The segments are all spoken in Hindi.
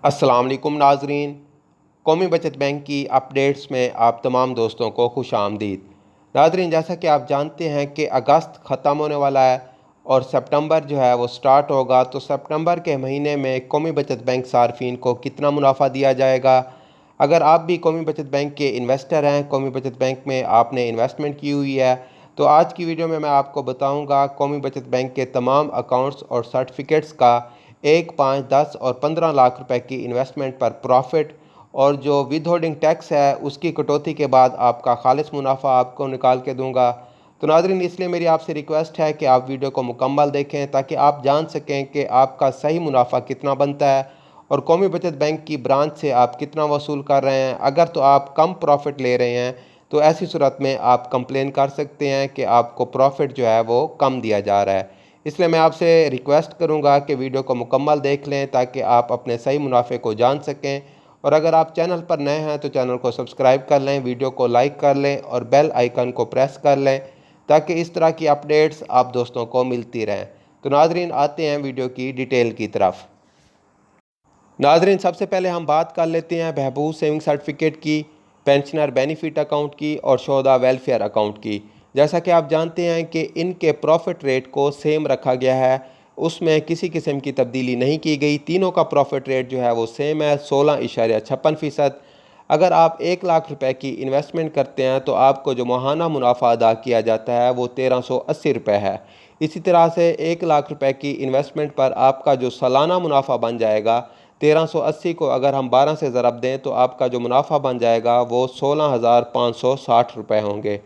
अस्सलाम वालेकुम नाजरीन। कौमी बचत बैंक की अपडेट्स में आप तमाम दोस्तों को खुश आमदीद। नाजरीन, जैसा कि आप जानते हैं कि अगस्त ख़त्म होने वाला है और सितंबर जो है वो स्टार्ट होगा, तो सितंबर के महीने में कौमी बचत बैंक सार्फिन को कितना मुनाफा दिया जाएगा। अगर आप भी कौमी बचत बैंक के इन्वेस्टर हैं, कौमी बचत बैंक में आपने इन्वेस्टमेंट की हुई है, तो आज की वीडियो में मैं आपको बताऊंगा कौमी बचत बैंक के तमाम अकाउंट्स और सर्टिफिकेट्स का 1, 5, 10 और 15 लाख रुपए की इन्वेस्टमेंट पर प्रॉफिट और जो विद होल्डिंग टैक्स है उसकी कटौती के बाद आपका खालिस मुनाफा आपको निकाल के दूंगा। तो नाज़रीन, इसलिए मेरी आपसे रिक्वेस्ट है कि आप वीडियो को मुकम्मल देखें ताकि आप जान सकें कि आपका सही मुनाफा कितना बनता है और कौमी बचत बैंक की ब्रांच से आप कितना वसूल कर रहे हैं। अगर तो आप कम प्रॉफिट ले रहे हैं तो ऐसी सूरत में आप कंप्लेन कर सकते हैं कि आपको प्रॉफिट जो है वो कम दिया जा रहा है। इसलिए मैं आपसे रिक्वेस्ट करूंगा कि वीडियो को मुकम्मल देख लें ताकि आप अपने सही मुनाफे को जान सकें। और अगर आप चैनल पर नए हैं तो चैनल को सब्सक्राइब कर लें, वीडियो को लाइक कर लें और बेल आइकन को प्रेस कर लें ताकि इस तरह की अपडेट्स आप दोस्तों को मिलती रहें। तो नाजरीन, आते हैं वीडियो की डिटेल की तरफ। नाजरीन, सबसे पहले हम बात कर लेते हैं बहबूद सेविंग सर्टिफिकेट की, पेंशनर बेनिफिट अकाउंट की और शोधा वेलफेयर अकाउंट की। जैसा कि आप जानते हैं कि इनके प्रॉफिट रेट को सेम रखा गया है, उसमें किसी किस्म की तब्दीली नहीं की गई। तीनों का प्रॉफिट रेट जो है वो सेम है, 16.56%। अगर आप 1 लाख रुपए की इन्वेस्टमेंट करते हैं तो आपको जो माहाना मुनाफा अदा किया जाता है वो 1380 रुपये है। इसी तरह से 1 लाख रुपए की इन्वेस्टमेंट पर आपका जो सालाना मुनाफा बन जाएगा, 1380 को अगर हम 12 से ज़रब दें तो आपका जो मुनाफा बन जाएगा वो 16,560 रुपये होंगे।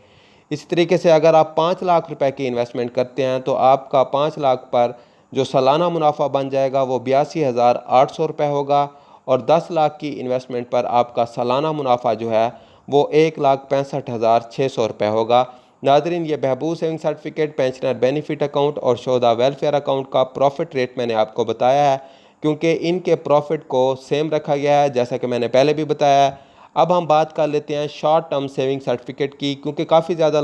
इसी तरीके से अगर आप 5 लाख रुपए की इन्वेस्टमेंट करते हैं तो आपका 5 लाख पर जो सालाना मुनाफा बन जाएगा वो 82,800 रुपये होगा और 10 लाख की इन्वेस्टमेंट पर आपका सालाना मुनाफा जो है वो 1,65,600 रुपये होगा। नाजरीन, ये Behbood saving certificate, pensioner benefit account और शोधा वेलफेयर अकाउंट का प्रॉफिट रेट मैंने आपको बताया है क्योंकि इनके प्रॉफिट को सेम रखा गया है, जैसा कि मैंने पहले भी बताया है। अब हम बात कर लेते हैं शॉर्ट टर्म सेविंग सर्टिफिकेट की, क्योंकि काफ़ी ज़्यादा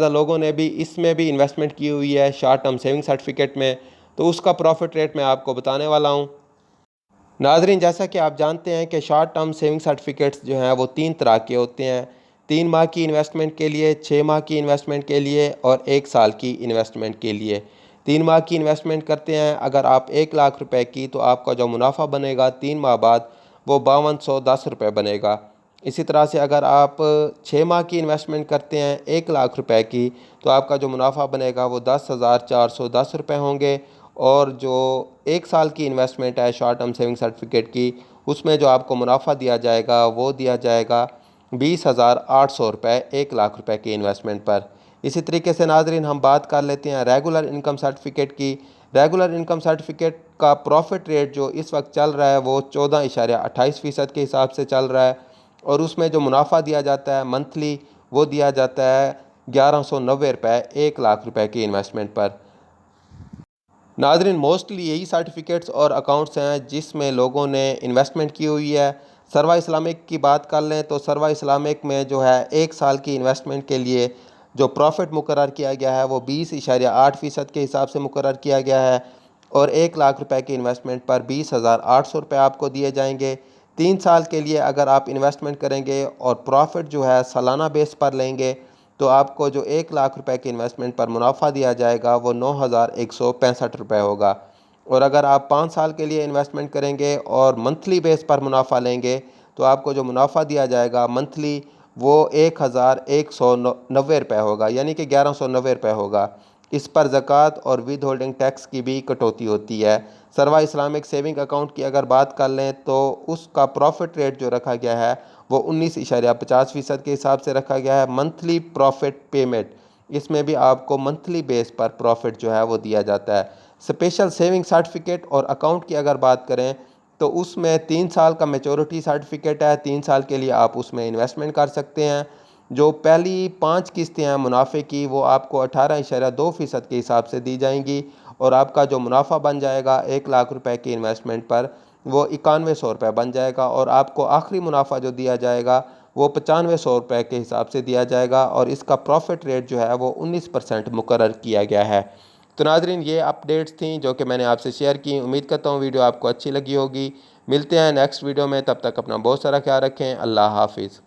लोगों ने भी इसमें भी इन्वेस्टमेंट की हुई है शॉर्ट टर्म सेविंग सर्टिफिकेट में, तो उसका प्रॉफिट रेट मैं आपको बताने वाला हूँ। नाजरीन, जैसा कि आप जानते हैं कि शॉर्ट टर्म सेविंग सर्टिफिकेट्स जो हैं वो 3 तरह के होते हैं। 3 माह की इन्वेस्टमेंट के लिए, 6 माह की इन्वेस्टमेंट के लिए और 1 साल की इन्वेस्टमेंट के लिए। 3 माह की इन्वेस्टमेंट करते हैं अगर आप 1 लाख रुपए की, तो आपका जो मुनाफा बनेगा 3 माह बाद वो 5210 रुपये बनेगा। इसी तरह से अगर आप 6 माह की इन्वेस्टमेंट करते हैं 1 लाख रुपए की, तो आपका जो मुनाफा बनेगा वो 10,410 रुपये होंगे। और जो 1 साल की इन्वेस्टमेंट है शॉर्ट टर्म सेविंग सर्टिफिकेट की, उसमें जो आपको मुनाफा दिया जाएगा वो दिया जाएगा 20,800 रुपये 1 लाख रुपए की इन्वेस्टमेंट पर। इसी तरीके से नाजरीन, हम बात कर लेते हैं रेगुलर इनकम सर्टिफिकेट की। रेगुलर इनकम सर्टिफिकेट का प्रॉफिट रेट जो इस वक्त चल रहा है वो 14.28% के हिसाब से चल रहा है और उसमें जो मुनाफा दिया जाता है मंथली वो दिया जाता है 1190 रुपये 1 लाख रुपए की इन्वेस्टमेंट पर। नाजरीन, मोस्टली यही सर्टिफिकेट्स और अकाउंट्स हैं जिसमें लोगों ने इन्वेस्टमेंट की हुई है। सरवा इस्लामिक की बात कर लें तो सरवा इस्लामिक में जो है 1 साल की इन्वेस्टमेंट के लिए जो प्रॉफिट मुकर्रर किया गया है वो 20.8% के हिसाब से मुकर्रर किया गया है और 1 लाख रुपए की इन्वेस्टमेंट पर 20,800 रुपये आपको दिए जाएंगे। 3 साल के लिए अगर आप इन्वेस्टमेंट करेंगे और प्रॉफिट जो है सालाना बेस पर लेंगे तो आपको जो 1 लाख रुपए की इन्वेस्टमेंट पर मुनाफा दिया जाएगा वो 9,165 रुपये होगा। और अगर आप 5 साल के लिए इन्वेस्टमेंट करेंगे और मंथली बेस पर मुनाफा लेंगे तो आपको जो मुनाफा दिया जाएगा मंथली वो 1,190 रुपये होगा, यानी कि 1190 रुपये होगा। इस पर ज़कात और विद होल्डिंग टैक्स की भी कटौती होती है। सरवा इस्लामिक सेविंग अकाउंट की अगर बात कर लें तो उसका प्रॉफिट रेट जो रखा गया है वो 19.50% के हिसाब से रखा गया है। मंथली प्रॉफिट पेमेंट, इसमें भी आपको मंथली बेस पर प्रॉफिट जो है वो दिया जाता है। स्पेशल सेविंग सर्टिफिकेट और अकाउंट की अगर बात करें तो उसमें 3 साल का मेचोरिटी सर्टिफिकेट है। 3 साल के लिए आप उसमें इन्वेस्टमेंट कर सकते हैं। जो पहली 5 किस्तें हैं मुनाफे की वो आपको 18.2% के हिसाब से दी जाएंगी और आपका जो मुनाफा बन जाएगा 1 लाख रुपए की इन्वेस्टमेंट पर वो 9100 रुपये बन जाएगा और आपको आखिरी मुनाफा जो दिया जाएगा वो 9500 रुपये के हिसाब से दिया जाएगा और इसका प्रॉफिट रेट जो है वो 19% मुकर्रर किया गया है। तो नाज़रीन ये अपडेट्स थी जो कि मैंने आपसे शेयर की। उम्मीद करता हूँ वीडियो आपको अच्छी लगी होगी। मिलते हैं नेक्स्ट वीडियो में, तब तक अपना बहुत सारा ख्याल रखें। अल्लाह हाफिज़।